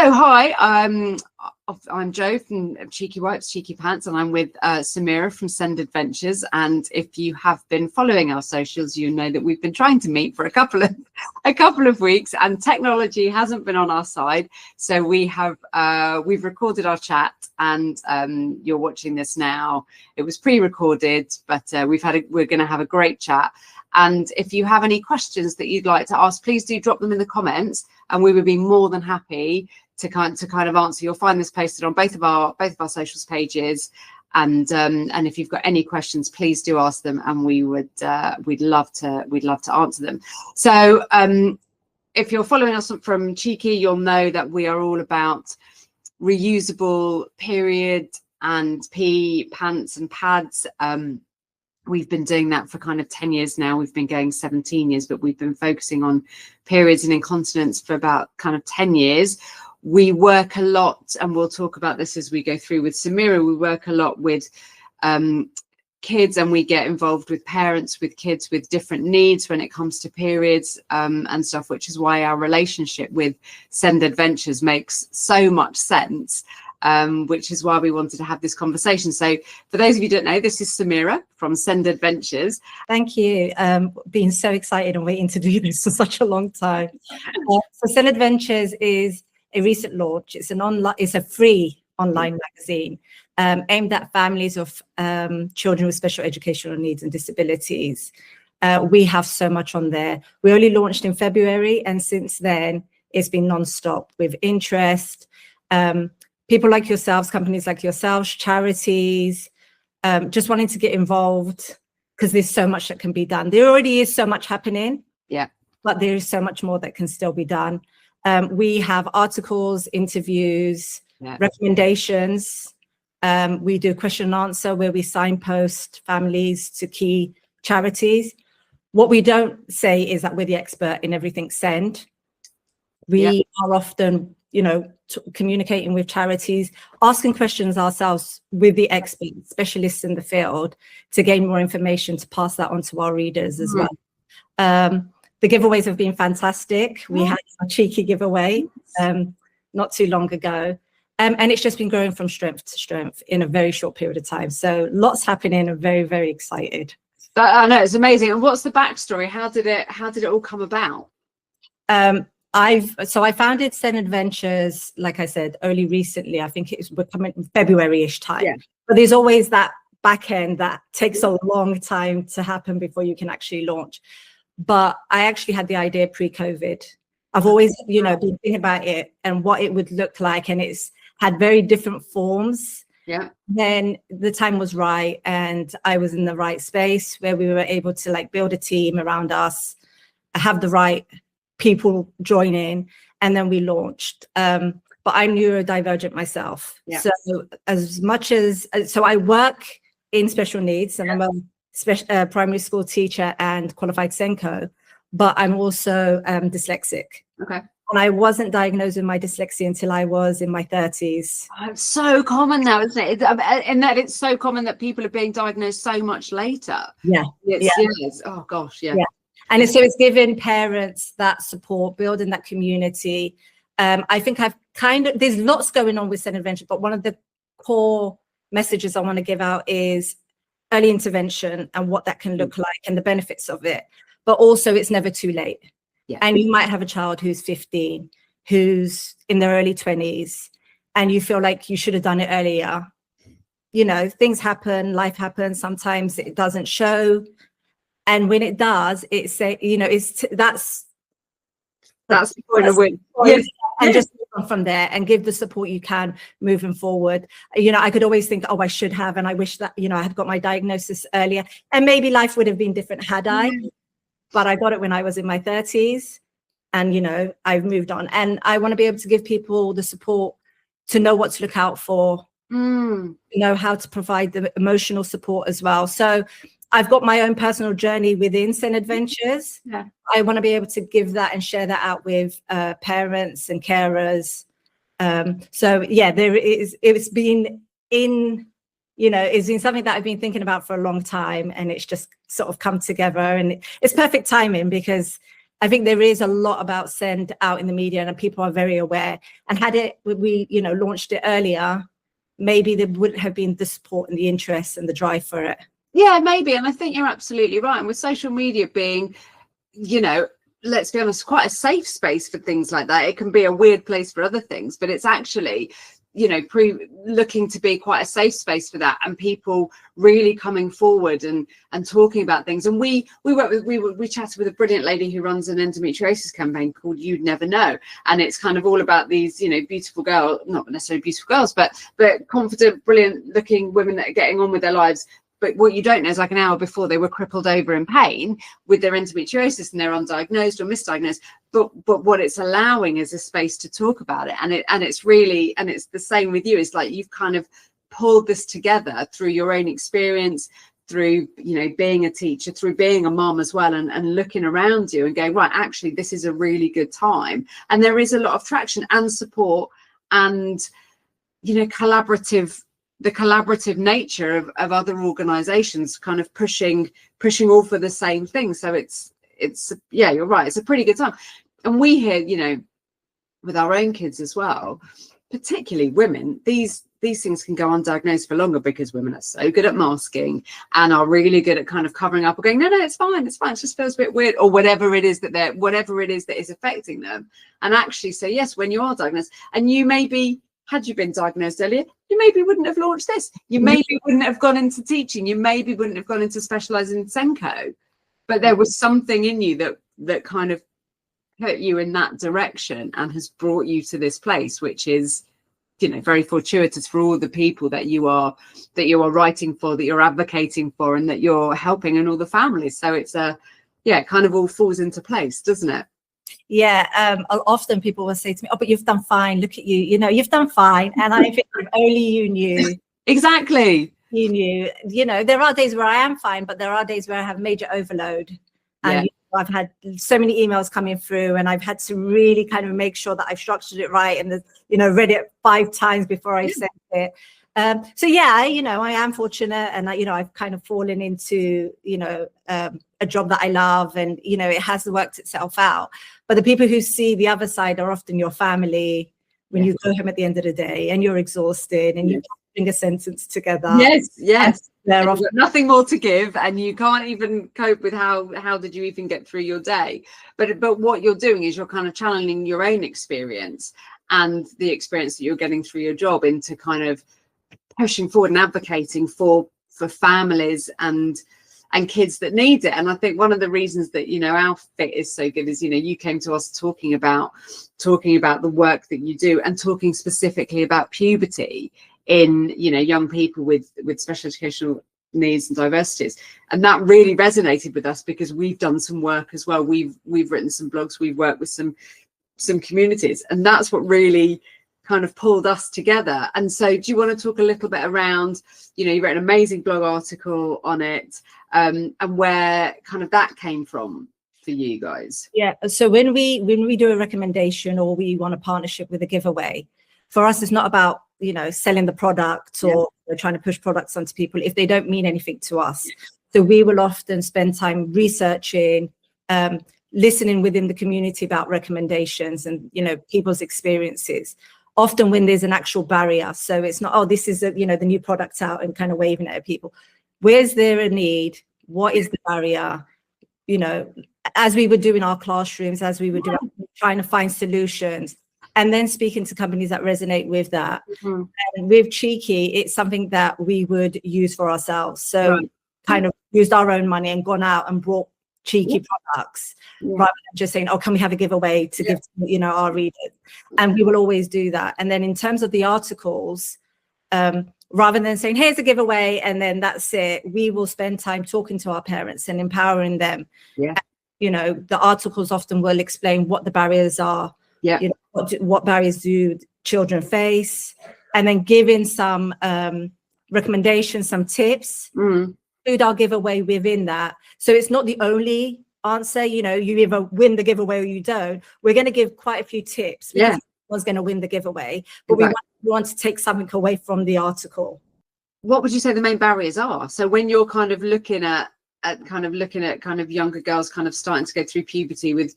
So hi, I'm Jo from Cheeky Wipes, Cheeky Pants, and I'm with Samira from SEND Adventures. And if you have been following our socials, you know that we've been trying to meet for a couple of weeks, and technology hasn't been on our side. So we've recorded our chat, and you're watching this now. It was pre-recorded, but we're going to have a great chat. And if you have any questions that you'd like to ask, please do drop them in the comments, and we would be more than happy to kind of answer. You'll find this posted on both of our socials pages, and if you've got any questions, please do ask them, and we'd love to answer them. So if you're following us from Cheeky, you'll know that we are all about reusable period and pants and pads. We've been doing that for kind of 10 years now. We've been going 17 years, but we've been focusing on periods and incontinence for about kind of 10 years. We work a lot, and we'll talk about this as we go through with Samira. We work a lot with kids, and we get involved with parents with kids with different needs when it comes to periods and stuff, which is why our relationship with SEND Adventures makes so much sense. Which is why we wanted to have this conversation. So for those of you who don't know, this is Samira from SEND Adventures. Thank you. Been so excited and waiting to do this for such a long time. So SEND Adventures is a recent launch. It's a free online magazine aimed at families of children with special educational needs and disabilities. We have so much on there. We only launched in February, and since then it's been non-stop with interest. People like yourselves, companies like yourselves, charities, just wanting to get involved because there's so much that can be done. There already is so much happening, but there is so much more that can still be done. We have articles, interviews, recommendations. We do question and answer where we signpost families to key charities. What we don't say is that we're the expert in everything SEND. We are often communicating with charities, asking questions ourselves with the experts, specialists in the field, to gain more information, to pass that on to our readers as well. The giveaways have been fantastic. We had a Cheeky giveaway not too long ago, and it's just been growing from strength to strength in a very short period of time. So lots happening. I'm very, very excited. I know, it's amazing. And what's the backstory? How did it all come about? I founded SEND Adventures, like I said, only recently. I think we're coming February-ish time. But there's always that back end that takes a long time to happen before you can actually launch. But I actually had the idea pre-COVID. I've always, been thinking about it and what it would look like, and it's had very different forms. Then the time was right, and I was in the right space where we were able to build a team around us, have the right people join in, and then we launched. But I'm neurodivergent myself. So so I work in special needs, and I'm a primary school teacher and qualified SENCO, but I'm also dyslexic. And I wasn't diagnosed with my dyslexia until I was in my 30s. Oh, it's so common now, isn't it? And that it's so common that people are being diagnosed so much later. Yes. Oh gosh, And so it's given parents that support, building that community. I think there's lots going on with SEND Adventures, but one of the core messages I want to give out is early intervention and what that can look like and the benefits of it. But also it's never too late. And you might have a child who's 15, who's in their early 20s, and you feel like you should have done it earlier. Things happen, life happens. Sometimes it doesn't show. And when it does, that's the point of win. And just move on from there and give the support you can moving forward. I could always think, I should have, and I wish that, I had got my diagnosis earlier, and maybe life would have been different had I, but I got it when I was in my 30s, and, I've moved on. And I want to be able to give people the support to know what to look out for, know how to provide the emotional support as well. So I've got my own personal journey within SEND Adventures. I want to be able to give that and share that out with parents and carers. It's been something that I've been thinking about for a long time, and it's just sort of come together, and it's perfect timing because I think there is a lot about SEND out in the media, and people are very aware. And had we launched it earlier, maybe there wouldn't have been the support and the interest and the drive for it. Yeah, maybe. And I think you're absolutely right. And with social media being, let's be honest, quite a safe space for things like that. It can be a weird place for other things, but it's actually, looking to be quite a safe space for that, and people really coming forward and talking about things. And we chatted with a brilliant lady who runs an endometriosis campaign called You'd Never Know, and it's kind of all about these beautiful girls, not necessarily beautiful girls, but confident, brilliant looking women that are getting on with their lives. But what you don't know is, like, an hour before, they were crippled over in pain with their endometriosis, and they're undiagnosed or misdiagnosed. But what it's allowing is a space to talk about it. And it's really, and it's the same with you. It's like you've kind of pulled this together through your own experience, through, being a teacher, through being a mom as well, and looking around you and going, right, actually, this is a really good time. And there is a lot of traction and support and, the collaborative nature of other organizations kind of pushing all for the same thing. So it's yeah, you're right, it's a pretty good time. And we hear, with our own kids as well, particularly women, these things can go undiagnosed for longer because women are so good at masking and are really good at kind of covering up or going, no, it's fine, it just feels a bit weird, or whatever it is that is affecting them. And actually, so yes, when you are diagnosed, and you maybe, had you been diagnosed earlier, you maybe wouldn't have launched this. You maybe wouldn't have gone into teaching. You maybe wouldn't have gone into specialising in SENCO. But there was something in you that kind of put you in that direction and has brought you to this place, which is, very fortuitous for all the people that you are writing for, that you're advocating for, and that you're helping, and all the families. So it's it kind of all falls into place, doesn't it? Yeah, often people will say to me, oh, but you've done fine, look at you, you've done fine. And I think if only you knew. Exactly. You knew, there are days where I am fine, but there are days where I have major overload. And I've had so many emails coming through, and I've had to really kind of make sure that I've structured it right, and read it 5 times before I sent it. So yeah, I am fortunate, and I've kind of fallen into a job that I love, and it has worked itself out. But the people who see the other side are often your family when you go home at the end of the day and you're exhausted and you can't bring a sentence together. Yes. There are nothing more to give, and you can't even cope with how did you even get through your day. But what you're doing is you're kind of channeling your own experience and the experience that you're getting through your job into kind of pushing forward and advocating for families and kids that need it. And I think one of the reasons that our fit is so good is you came to us talking about the work that you do, and talking specifically about puberty in young people with special educational needs and diversities. And that really resonated with us, because we've done some work as well. We've written some blogs, we've worked with some communities, and that's what really kind of pulled us together. And so do you want to talk a little bit around, you wrote an amazing blog article on it, and where kind of that came from for you guys? Yeah, so when we do a recommendation, or we want a partnership with a giveaway, for us it's not about selling the product or trying to push products onto people if they don't mean anything to us. So we will often spend time researching, listening within the community about recommendations and people's experiences. Often when there's an actual barrier, so it's not, oh, this is the new product out, and kind of waving it at people. Where's there a need? What is the barrier? As we would do in our classrooms, as we would do, trying to find solutions, and then speaking to companies that resonate with that. And with Cheeky, it's something that we would use for ourselves. So kind of used our own money and gone out and brought Cheeky products, rather than just saying, oh, can we have a giveaway to give to, our readers? And we will always do that. And then in terms of the articles, rather than saying, here's a giveaway, and then that's it, we will spend time talking to our parents and empowering them. And, the articles often will explain what the barriers are, what barriers do children face, and then giving some recommendations, some tips. Include our giveaway within that. So it's not the only answer, you either win the giveaway or you don't. We're going to give quite a few tips. Was going to win the giveaway, but we want to take something away from the article. What would you say the main barriers are? So when you're kind of looking at at kind of looking at kind of younger girls kind of starting to go through puberty with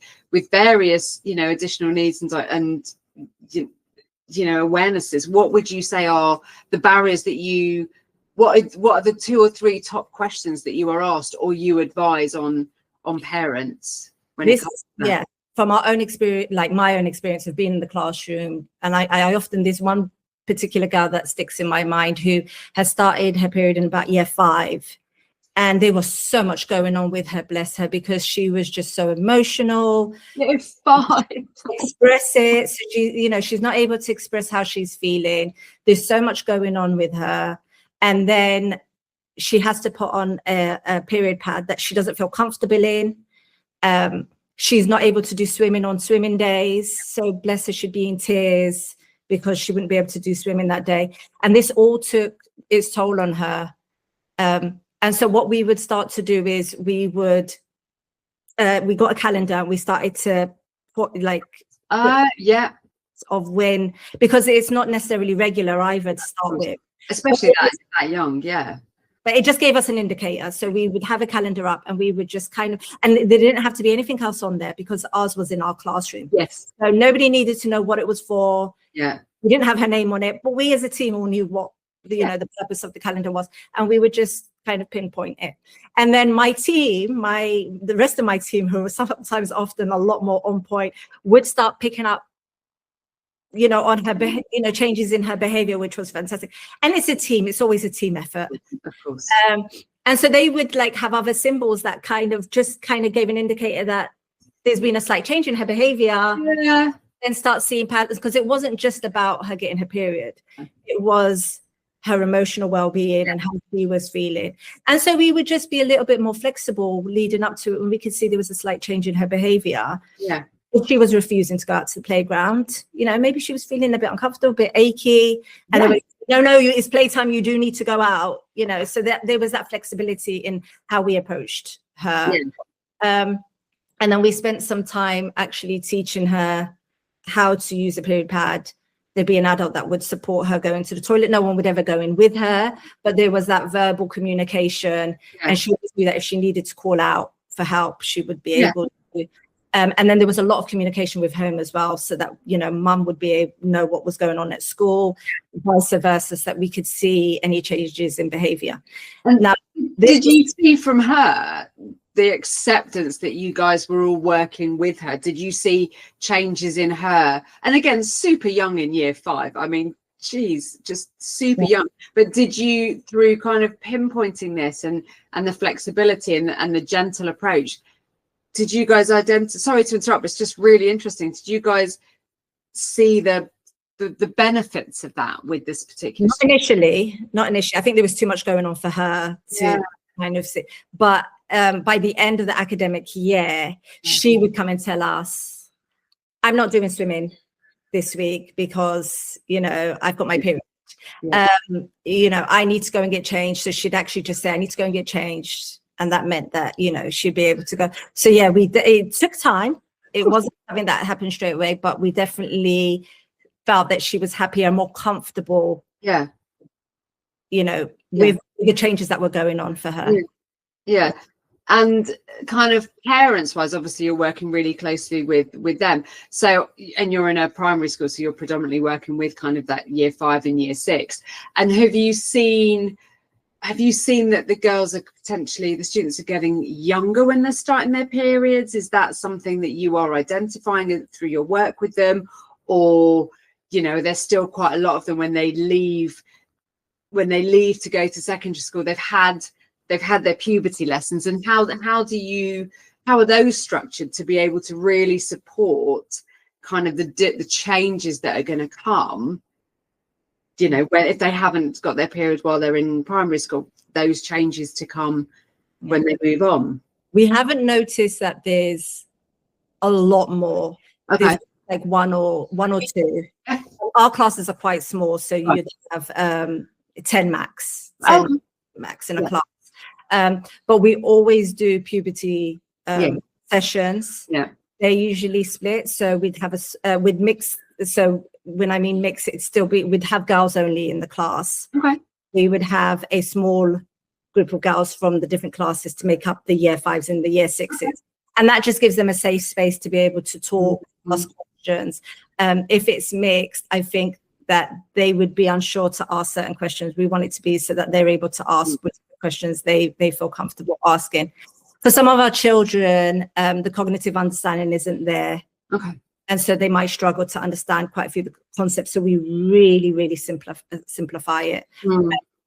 various, you know, additional needs and you know, awarenesses, what would you say are the barriers that you, what are the 2 or 3 top questions that you are asked or you advise on parents when it comes to that? Yeah, from our own experience, like my own experience of being in the classroom, and I often, there's one particular girl that sticks in my mind who has started her period in about year 5, and there was so much going on with her, bless her, because she was just so emotional. Year 5. Express it. So she, you know, she's not able to express how she's feeling. There's so much going on with her, and then she has to put on a period pad that she doesn't feel comfortable in. She's not able to do swimming on swimming days. So bless her, she'd be in tears because she wouldn't be able to do swimming that day. And this all took its toll on her. And so what we would start to do is we got a calendar. We started to put of when, because it's not necessarily regular either to start with. Especially that young, yeah. But it just gave us an indicator. So we would have a calendar up and we would just kind of, and there didn't have to be anything else on there because ours was in our classroom. Yes. So nobody needed to know what it was for. Yeah. We didn't have her name on it, but we as a team all knew what the purpose of the calendar was. And we would just kind of pinpoint it. And then my team, the rest of my team, who were sometimes often a lot more on point, would start picking up, you know, on her, changes in her behavior, which was fantastic. And it's a team, it's always a team effort. Of course. And so they would like have other symbols that kind of gave an indicator that there's been a slight change in her behavior. Yeah. And start seeing patterns, because it wasn't just about her getting her period. It was her emotional well-being and how she was feeling. And so we would just be a little bit more flexible leading up to it when we could see there was a slight change in her behavior. Yeah. If she was refusing to go out to the playground, you know, maybe she was feeling a bit uncomfortable, a bit achy. And they were, no, it's playtime, you do need to go out, you know, so that there was that flexibility in how we approached her. Yeah. And then we spent some time actually teaching her how to use a period pad. There'd be an adult that would support her going to the toilet. No one would ever go in with her, but there was that verbal communication, and she would do that if she needed to call out for help, she would be able to. And then there was a lot of communication with home as well, so that, you know, mum would be able to know what was going on at school, vice versa, so that we could see any changes in behavior. Now, did you see from her the acceptance that you guys were all working with her? Did you see changes in her? And again, super young in year 5. I mean, she's just super young. But did you, through kind of pinpointing this and the flexibility and the gentle approach, did you guys identify? Sorry to interrupt, it's just really interesting. Did you guys see the benefits of that with this particular? Not initially. I think there was too much going on for her to kind of see. But by the end of the academic year, she would come and tell us, I'm not doing swimming this week because, you know, I've got my period. You know, I need to go and get changed. So she'd actually just say, I need to go and get changed. And that meant that, you know, she'd be able to go. So yeah, it took time. It wasn't something that happened straight away, but we definitely felt that she was happier, more comfortable. Yeah. You know, with the changes that were going on for her. Yeah. And kind of parents wise, obviously you're working really closely with them. So, and you're in a primary school, so you're predominantly working with kind of that year 5 and year 6. And have you seen that the girls are potentially, the students are getting younger when they're starting their periods? Is that something that you are identifying through your work with them? Or, you know, there's still quite a lot of them when they leave to go to secondary school, they've had their puberty lessons, and how are those structured to be able to really support kind of the changes that are going to come, you know, if they haven't got their period while they're in primary school, those changes to come when they move on? We haven't noticed that there's a lot more. Okay. Like one or two. Our classes are quite small, so you have 10 max in a class. But we always do puberty sessions. Yeah, they're usually split. So we'd have with mix. So when I mean mix, we'd have girls only in the class. Okay. We would have a small group of girls from the different classes to make up the year 5s and the year 6s. And that just gives them a safe space to be able to talk, ask questions. If it's mixed, I think that they would be unsure to ask certain questions. We want it to be so that they're able to ask questions they feel comfortable asking. For some of our children, the cognitive understanding isn't there. Okay. And so they might struggle to understand quite a few of the concepts. So we really, really simplify it.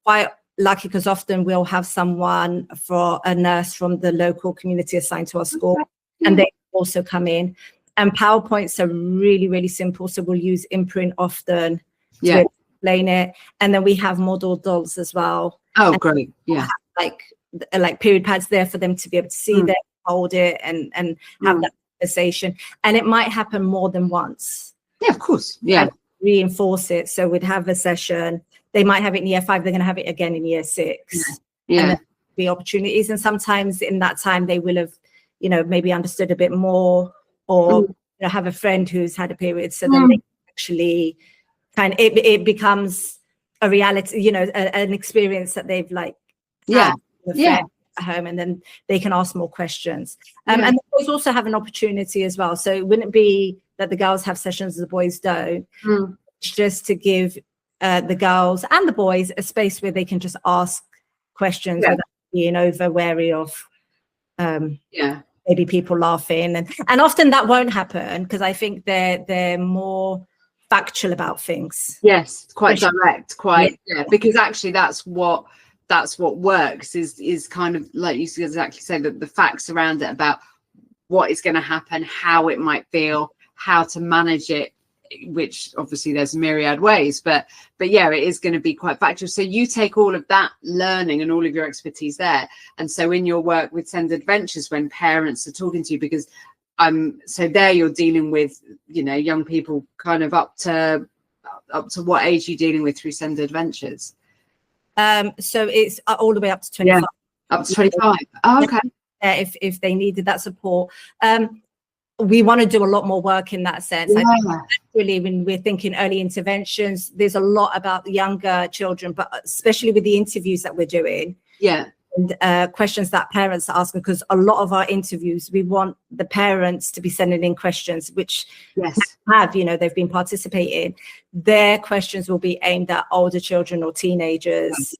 Quite lucky, because often we'll have someone, for a nurse from the local community assigned to our school, and they also come in. And PowerPoints are really, really simple. So we'll use Imprint often to explain it. And then we have model dolls as well. Oh, great. Yeah. Like period pads there for them to be able to see them, hold it, and have that conversation. And it might happen more than once. Yeah, of course. Yeah. And reinforce it. So we'd have a session. They might have it in year 5. They're going to have it again in year 6. Yeah. And the opportunities. And sometimes in that time they will have, maybe understood a bit more, or have a friend who's had a period. So then they actually it becomes a reality, an experience that they've had at home, and then they can ask more questions. And the boys also have an opportunity as well. So it wouldn't be that the girls have sessions the boys don't. It's just to give the girls and the boys a space where they can just ask questions without being over wary of maybe people laughing. And often that won't happen, because I think they're more factual about things. Yes, quite direct, because actually that's what works, is kind of like you exactly say, that the facts around it about what is going to happen, how it might feel, how to manage it, which obviously there's myriad ways, but yeah, it is going to be quite factual. So you take all of that learning and all of your expertise there, and so in your work with SEND Adventures, when parents are talking to you, because so there you're dealing with young people kind of up to what age are you dealing with through SEND Adventures? So it's all the way up to 25. Up to 25. Oh, okay. If they needed that support. We want to do a lot more work in that sense. I think actually, when we're thinking early interventions, there's a lot about the younger children, but especially with the interviews that we're doing. And questions that parents are asking, because a lot of our interviews, we want the parents to be sending in questions, which they've been participating. Their questions will be aimed at older children or teenagers.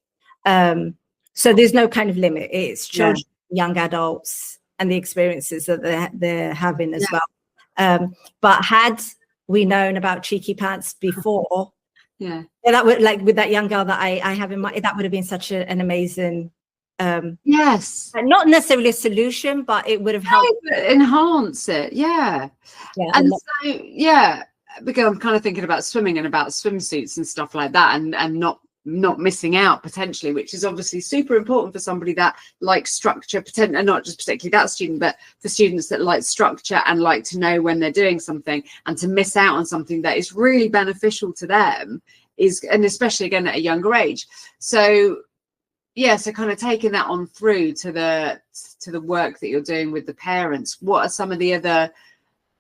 So there's no kind of limit. It's children, young adults, and the experiences that they're having as well. But had we known about Cheeky Pants before, that would, like with that young girl that I have in mind, that would have been such an amazing not necessarily a solution, but it would have helped enhance it. And so because I'm kind of thinking about swimming and about swimsuits and stuff like that, and not missing out potentially, which is obviously super important for somebody that likes structure, and not just particularly that student, but for students that like structure and like to know when they're doing something, and to miss out on something that is really beneficial to them and especially again at a younger age. So so kind of taking that on through to the work that you're doing with the parents, what are some of the other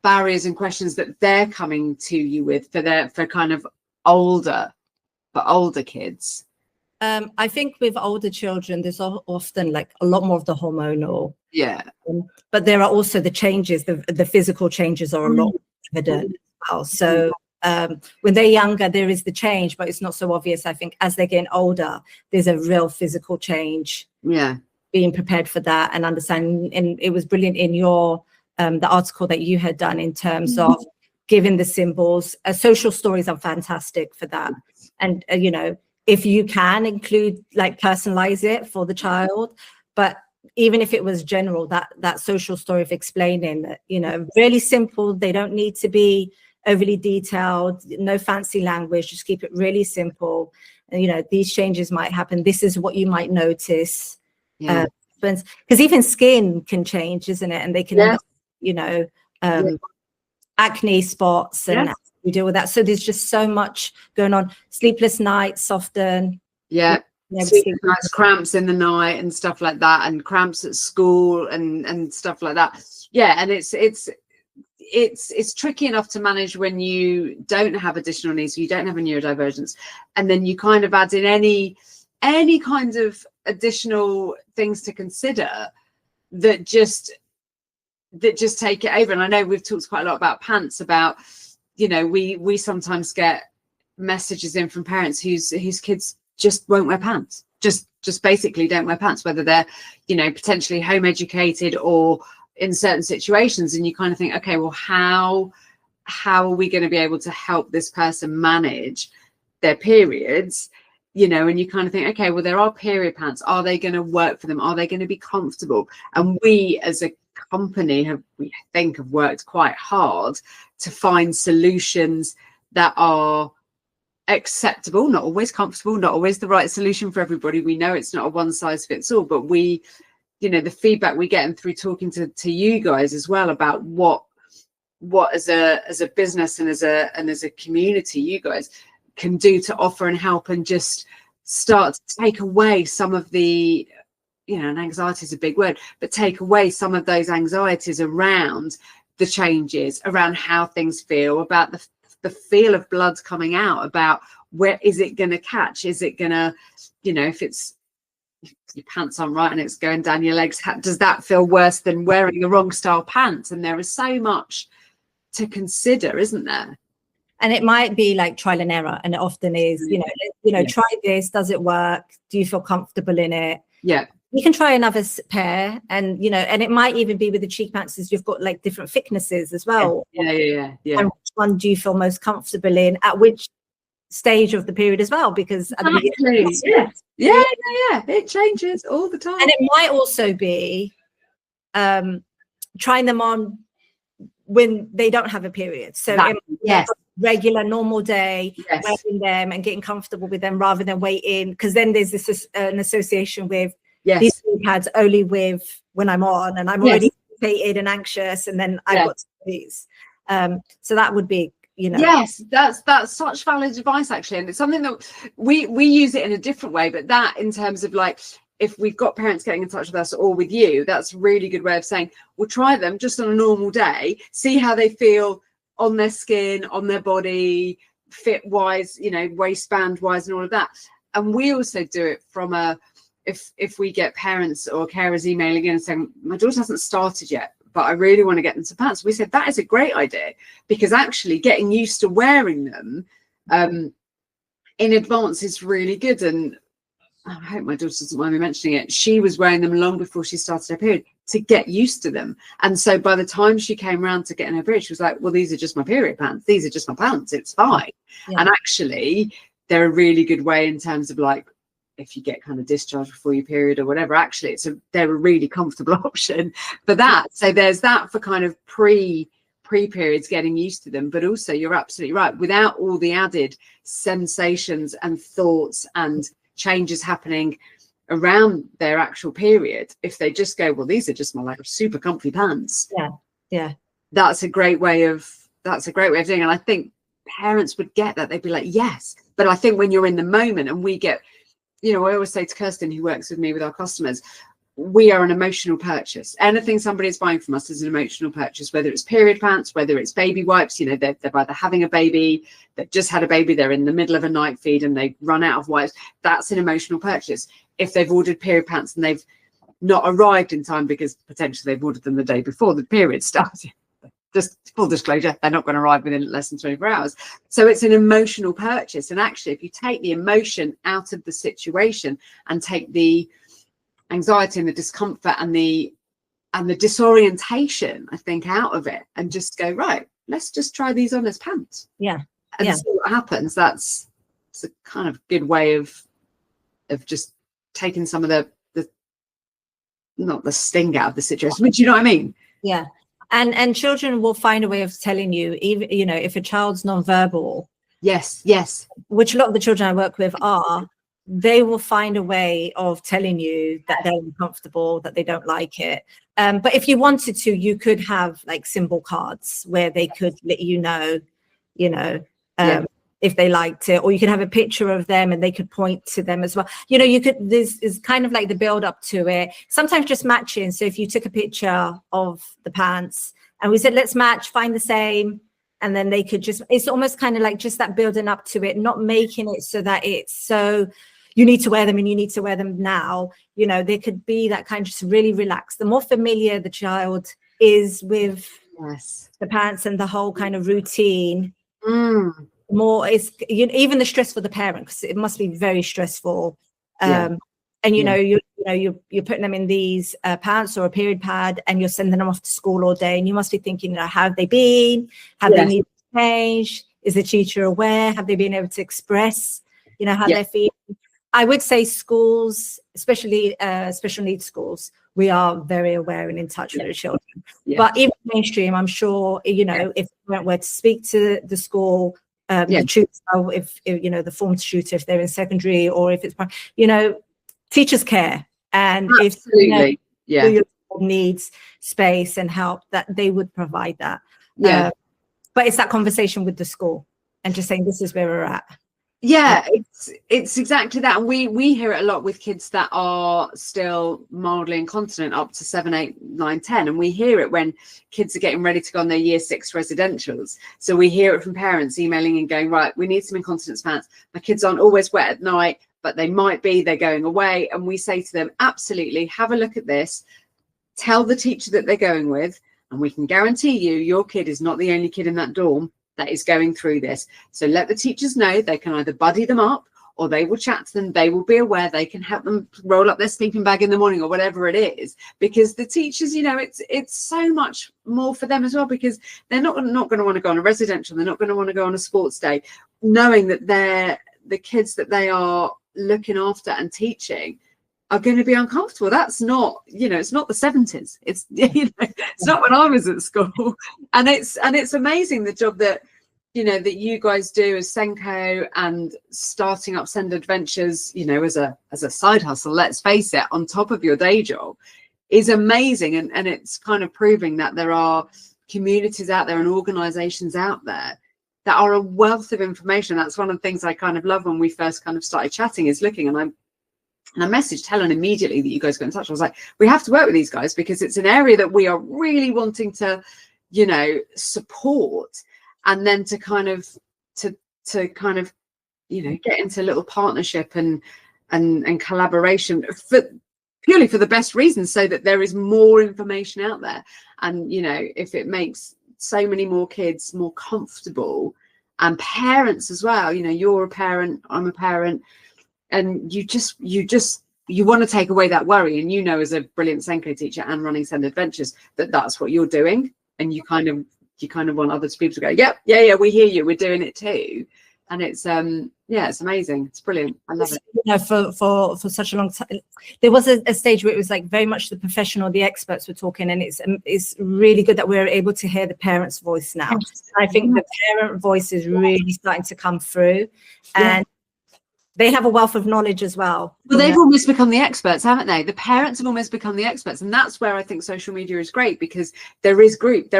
barriers and questions that they're coming to you with for kind of older kids? I think with older children, there's often like a lot more of the hormonal. But there are also the changes, the physical changes are a lot evident as well. So when they're younger, there is the change, but it's not so obvious. I think as they're getting older, there's a real physical change. Being prepared for that and understanding. And it was brilliant in your the article that you had done in terms of giving the symbols. Social stories are fantastic for that. And if you can include, like, personalize it for the child, but even if it was general, that social story of explaining that, really simple, they don't need to be overly detailed, no fancy language, just keep it really simple. And, these changes might happen. This is what you might notice. Because even skin can change, isn't it? And they can end up, acne spots, and we deal with that. So there's just so much going on. Sleepless nights often. Sleepless nights, cramps in the night and stuff like that, and cramps at school and stuff like that. And it's tricky enough to manage when you don't have additional needs, so you don't have a neurodivergence, and then you kind of add in any kind of additional things to consider that just take it over. And I know we've talked quite a lot about pants, about, you know, we sometimes get messages in from parents whose kids just won't wear pants, just basically don't wear pants, whether they're, you know, potentially home educated or in certain situations. And you kind of think, okay, well, how are we going to be able to help this person manage their periods? You know, and you kind of think, okay, well, there are period pants. Are they going to work for them? Are they going to be comfortable? And we as a company have worked quite hard to find solutions that are acceptable, not always comfortable, not always the right solution for everybody. We know it's not a one size fits all, but we, you know, the feedback we get, and through talking to you guys as well about what as a business and as a community you guys can do to offer and help and just start to take away some of the, you know, and anxiety is a big word, but take away some of those anxieties around the changes, around how things feel, about the feel of blood coming out, about where is it going to catch? Is it going to, you know, if your pants aren't right and it's going down your legs, does that feel worse than wearing the wrong style pants? And there is so much to consider, isn't there? And it might be like trial and error, and it often is, you know, try this, does it work? Do you feel comfortable in it? Yeah. You can try another pair, and, you know, and it might even be with the cheek pants, you've got like different thicknesses as well. Yeah. And which one do you feel most comfortable in at which stage of the period as well? Because at the beginning, yeah, it changes all the time. And it might also be trying them on when they don't have a period. So regular normal day, wearing them and getting comfortable with them rather than waiting, because then there's this an association with these pads only with when I'm on, and I'm already irritated and anxious, and then I've got these. So that would be, you know. Yes, that's such valid advice, actually, and it's something that we use it in a different way. But that, in terms of like, if we've got parents getting in touch with us or with you, that's a really good way of saying, we'll try them just on a normal day, see how they feel on their skin, on their body, fit wise, you know, waistband wise and all of that. And we also do it from if we get parents or carers emailing in and saying, my daughter hasn't started yet, but I really want to get them some pants. We said, that is a great idea, because actually getting used to wearing them in advance is really good. And I hope my daughter doesn't mind me mentioning it. She was wearing them long before she started her period to get used to them. And so by the time she came around to getting her period, she was like, well, these are just my period pants. These are just my pants. It's fine. Yeah. And actually, they're a really good way in terms of like, if you get kind of discharged before your period or whatever, actually, they're a really comfortable option for that. So there's that for kind of pre-periods, getting used to them. But also, you're absolutely right, without all the added sensations and thoughts and changes happening around their actual period, if they just go, well, these are just my like super comfy pants, that's a great way of doing it. And I think parents would get that. They'd be like, yes. But I think when you're in the moment, and we get, you know, I always say to Kirsten, who works with me with our customers, we are an emotional purchase. Anything somebody is buying from us is an emotional purchase, whether it's period pants, whether it's baby wipes. You know, they're either having a baby, they've just had a baby, they're in the middle of a night feed and they run out of wipes. That's an emotional purchase. If they've ordered period pants and they've not arrived in time because potentially they've ordered them the day before the period started, just full disclosure, they're not going to arrive within less than 24 hours. So it's an emotional purchase. And actually, if you take the emotion out of the situation and take the anxiety and the discomfort and the disorientation, I think, out of it, and just go, right, let's just try these on as pants. And see what happens. It's a kind of good way of just taking some of the not the sting out of the situation, but you know what I mean? Yeah. And children will find a way of telling you, even, you know, if a child's nonverbal. Yes. Which a lot of the children I work with are, they will find a way of telling you that they're uncomfortable, that they don't like it. But if you wanted to, you could have like symbol cards where they could let you know, if they liked it, or you could have a picture of them and they could point to them as well. You know, you could, this is kind of like the build up to it. Sometimes just matching. So if you took a picture of the pants and we said, let's match, find the same. And then they could just, it's almost kind of like just that building up to it, not making it so that it's so you need to wear them and you need to wear them now. You know, there could be that kind of just really relaxed. The more familiar the child is with the parents and the whole kind of routine, more is, you know, even the stress for the parent, because it must be very stressful. And you know, you're putting them in these pants or a period pad, and you're sending them off to school all day, and you must be thinking, you know, how have they been? Have they needed to change? Is the teacher aware? Have they been able to express, you know, how they're feeling? I would say schools, especially special needs schools, we are very aware and in touch with the children. But even mainstream, I'm sure, you know, if we were to speak to the school, the tutor, if you know, the form tutor, if they're in secondary, or if it's, you know, teachers care, and if you know, your child needs space and help, that they would provide that. But it's that conversation with the school and just saying, this is where we're at. It's exactly that. And we hear it a lot with kids that are still mildly incontinent up to 7, 8, 9, 10. And we hear it when kids are getting ready to go on their year 6 residentials. So we hear it from parents emailing and going, right, we need some incontinence pants. My kids aren't always wet at night, but they might be, they're going away. And we say to them, absolutely, have a look at this. Tell the teacher that they're going with, and we can guarantee you, your kid is not the only kid in that dorm that is going through this. So let the teachers know. They can either buddy them up, or they will chat to them. They will be aware. They can help them roll up their sleeping bag in the morning, or whatever it is, because the teachers, you know, it's so much more for them as well, because they're not going to want to go on a residential. They're not going to want to go on a sports day, knowing that the kids that they are looking after and teaching are going to be uncomfortable. That's not, you know, it's not the 70s. It's, you know, it's not when I was at school. And it's amazing the job that, you know, that you guys do as Senko, and starting up SEND Adventures, you know, as a side hustle, let's face it, on top of your day job, is amazing. And it's kind of proving that there are communities out there and organizations out there that are a wealth of information. That's one of the things I kind of love when we first kind of started chatting, is looking, and I messaged Helen immediately that you guys got in touch. I was like, we have to work with these guys, because it's an area that we are really wanting to, you know, support, and then to kind of, you know, get into a little partnership and collaboration purely for the best reasons, so that there is more information out there. And, you know, if it makes so many more kids more comfortable, and parents as well, you know, you're a parent, I'm a parent, and you want to take away that worry. And, you know, as a brilliant Senko teacher and running SEND Adventures, that's what you're doing. And you kind of want other people to go, yeah, we hear you, we're doing it too. And it's it's amazing. It's brilliant. I love it. You know, for such a long time, there was a stage where it was like very much the professional, the experts were talking, and it's really good that we're able to hear the parents' voice now. I think the parent voice is really starting to come through, and they have a wealth of knowledge as well. Well, they've almost become the experts, haven't they? The parents have almost become the experts. And that's where I think social media is great, because there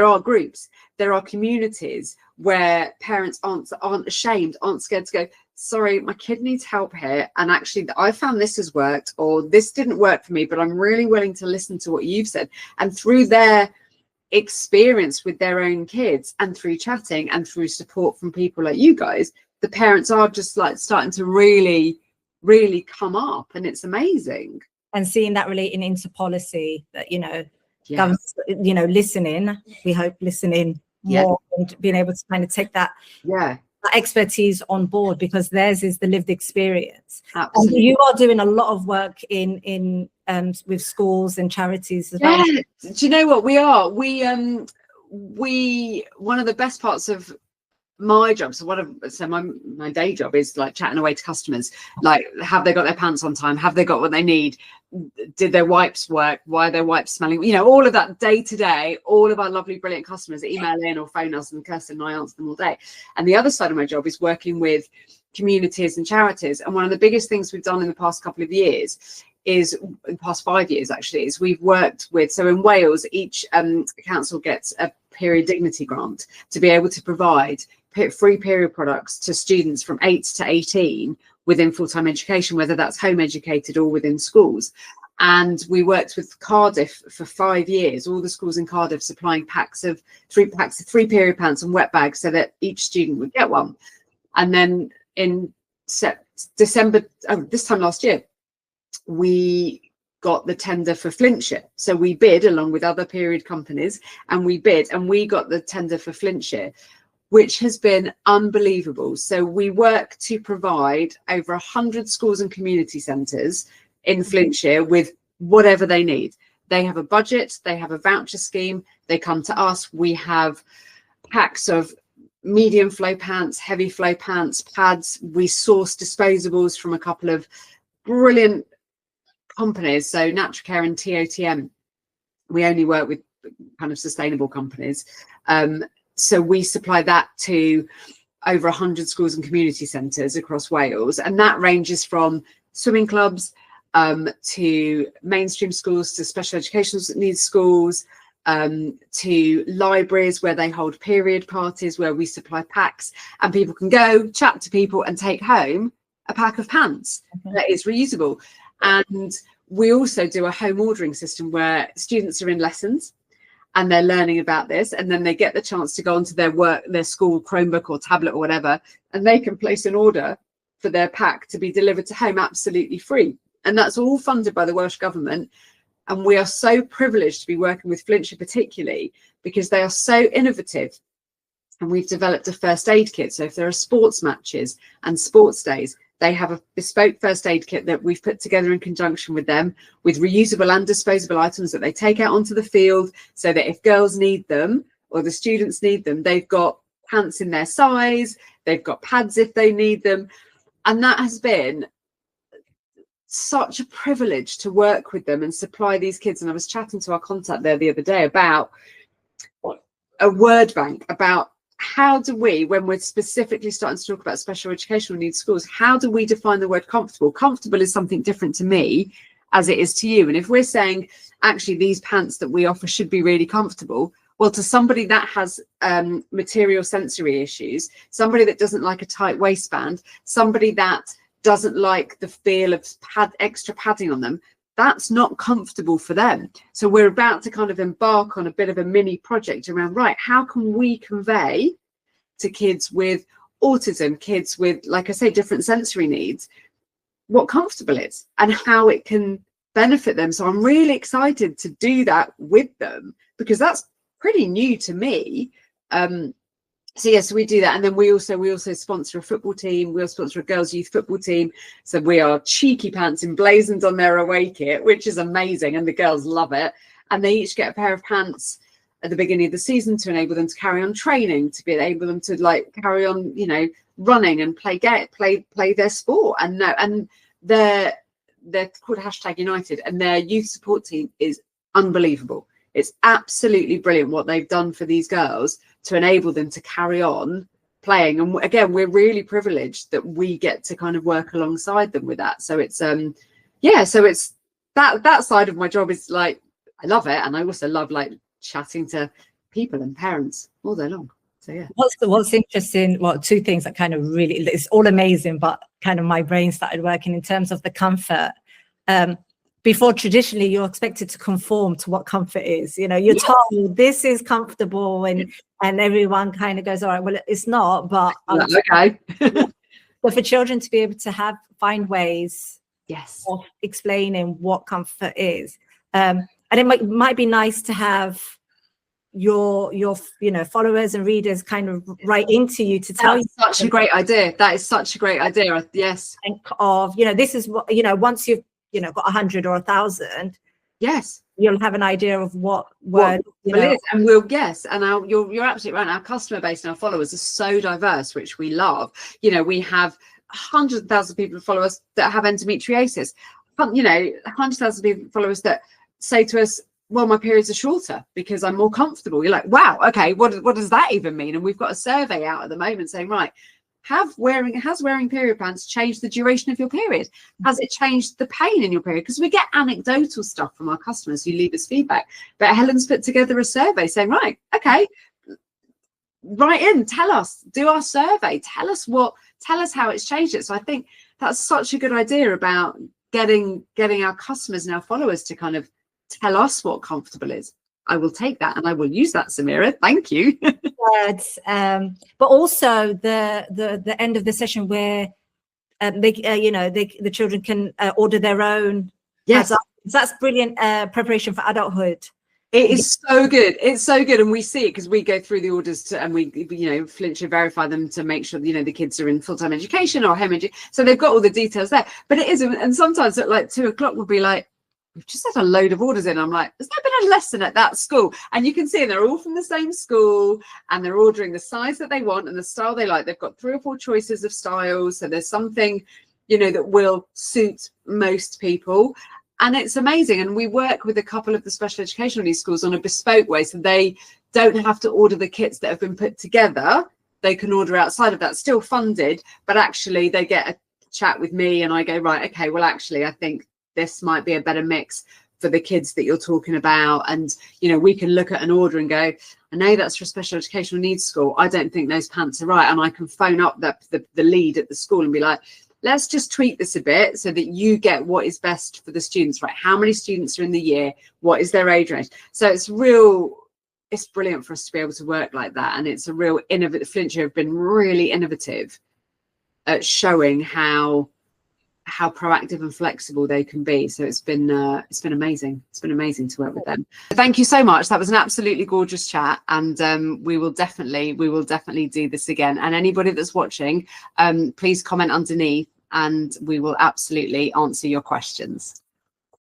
are groups, there are communities where parents aren't ashamed, aren't scared to go, sorry, my kid needs help here. And actually, I found this has worked, or this didn't work for me, but I'm really willing to listen to what you've said. And through their experience with their own kids, and through chatting, and through support from people like you guys, the parents are just like starting to really, really come up, and it's amazing. And seeing that relating into policy, that, you know, governments, you know, listening, we hope listening more, and being able to kind of take that expertise on board, because theirs is the lived experience. Absolutely. And you are doing a lot of work in with schools and charities as well. Do you know what we are? We one of the best parts of my job, my day job is like chatting away to customers, like, have they got their pants on time, have they got what they need, did their wipes work, why are their wipes smelling, you know, all of that day to day. All of our lovely brilliant customers email in or phone us, and Kirsten and I answer them all day. And the other side of my job is working with communities and charities. And one of the biggest things we've done in the past couple of years is, in the past 5 years actually, is we've worked with, so in Wales, each council gets a period dignity grant to be able to provide free period products to students from 8 to 18 within full-time education, whether that's home educated or within schools. And we worked with Cardiff for 5 years, all the schools in Cardiff supplying packs of 3 period pants and wet bags, so that each student would get one. And then in December, this time last year, we got the tender for Flintshire. So we bid along with other period companies, and we bid and we got the tender for Flintshire, which has been unbelievable. So we work to provide over 100 schools and community centres in Flintshire with whatever they need. They have a budget, they have a voucher scheme, they come to us. We have packs of medium flow pants, heavy flow pants, pads. We source disposables from a couple of brilliant companies, so Natural Care and TOTM. We only work with kind of sustainable companies. So we supply that to over 100 schools and community centres across Wales. And that ranges from swimming clubs to mainstream schools, to special educational needs schools, to libraries where they hold period parties, where we supply packs and people can go chat to people and take home a pack of pants that is reusable. And we also do a home ordering system where students are in lessons and they're learning about this, and then they get the chance to go onto their school Chromebook or tablet or whatever, and they can place an order for their pack to be delivered to home absolutely free. And that's all funded by the Welsh Government. And we are so privileged to be working with Flintshire particularly because they are so innovative. And we've developed a first aid kit. So if there are sports matches and sports days, they have a bespoke first aid kit that we've put together in conjunction with them, with reusable and disposable items that they take out onto the field, so that if girls need them or the students need them, they've got pants in their size, they've got pads if they need them. And that has been such a privilege to work with them and supply these kids. And I was chatting to our contact there the other day about a word bank, about how do we, when we're specifically starting to talk about special educational needs schools, how do we define the word comfortable? Comfortable is something different to me as it is to you. And if we're saying, actually, these pants that we offer should be really comfortable, well, to somebody that has material sensory issues, somebody that doesn't like a tight waistband, somebody that doesn't like the feel of extra padding on them, that's not comfortable for them. So we're about to kind of embark on a bit of a mini project around, right, how can we convey to kids with autism, kids with, like I say, different sensory needs, what comfortable is and how it can benefit them. So I'm really excited to do that with them because that's pretty new to me. So yes, we do that. And then we also sponsor a football team. We'll sponsor a girls' youth football team. So we are Cheeky pants emblazoned on their away kit, which is amazing. And the girls love it. And they each get a pair of pants at the beginning of the season to enable them to carry on training, to be able them to like carry on, you know, running and play their sport. And they're called #United, and their youth support team is unbelievable. It's absolutely brilliant what they've done for these girls to enable them to carry on playing. And again, we're really privileged that we get to kind of work alongside them with that. So it's yeah, so it's that side of my job is like, I love it. And I also love like chatting to people and parents all day long. So yeah. What's interesting, well, two things that kind of really, it's all amazing, but kind of my brain started working in terms of the comfort. Before, traditionally, you're expected to conform to what comfort is. You know, you're told this is comfortable, and everyone kind of goes, all right, well, it's not, but okay. But for children to be able to find ways of explaining what comfort is, and it might be nice to have your followers and readers kind of write into you to tell you. Such a great idea. That is such a great idea. Yes. Of, this is what, once you've got 100 or 1,000, yes, you'll have an idea of what word is. And we'll guess. And you're absolutely right. Our customer base and our followers are so diverse, which we love. We have 100,000 people who follow us that have endometriosis. 100,000 people follow us that say to us, well, my periods are shorter because I'm more comfortable. You're like, wow, okay, what does that even mean? And we've got a survey out at the moment saying, right, has wearing period pants changed the duration of your period? Has it changed the pain in your period? Because we get anecdotal stuff from our customers who leave us feedback. But Helen's put together a survey saying, right, okay, write in, tell us, do our survey, tell us how it's changed it. So I think that's such a good idea about getting our customers and our followers to kind of tell us what comfortable is. I will take that and I will use that, Samira. Thank you. But also the end of the session where The children can order their own. Yes. So that's brilliant preparation for adulthood. It is so good. It's so good. And we see it because we go through the orders and we, flinch and verify them to make sure, the kids are in full-time education or home education. So they've got all the details there. But it is, and sometimes at like 2 o'clock we'll be like, we've just had a load of orders in. I'm like, there's not been a lesson at that school. And you can see they're all from the same school and they're ordering the size that they want and the style they like. They've got 3 or 4 choices of styles. So there's something, that will suit most people. And it's amazing. And we work with a couple of the special educational needs schools on a bespoke way. So they don't have to order the kits that have been put together. They can order outside of that, still funded, but actually they get a chat with me and I go, right, okay, well, actually, I think this might be a better mix for the kids that you're talking about. And, we can look at an order and go, I know that's for a special educational needs school. I don't think those pants are right. And I can phone up the lead at the school and be like, let's just tweak this a bit so that you get what is best for the students, right? How many students are in the year? What is their age range? So it's brilliant for us to be able to work like that. And it's a real innovative. Flintshire have been really innovative at showing how proactive and flexible they can be. So it's been amazing. It's been amazing to work with them. Thank you so much. That was an absolutely gorgeous chat. And we will definitely do this again. And anybody that's watching, please comment underneath and we will absolutely answer your questions.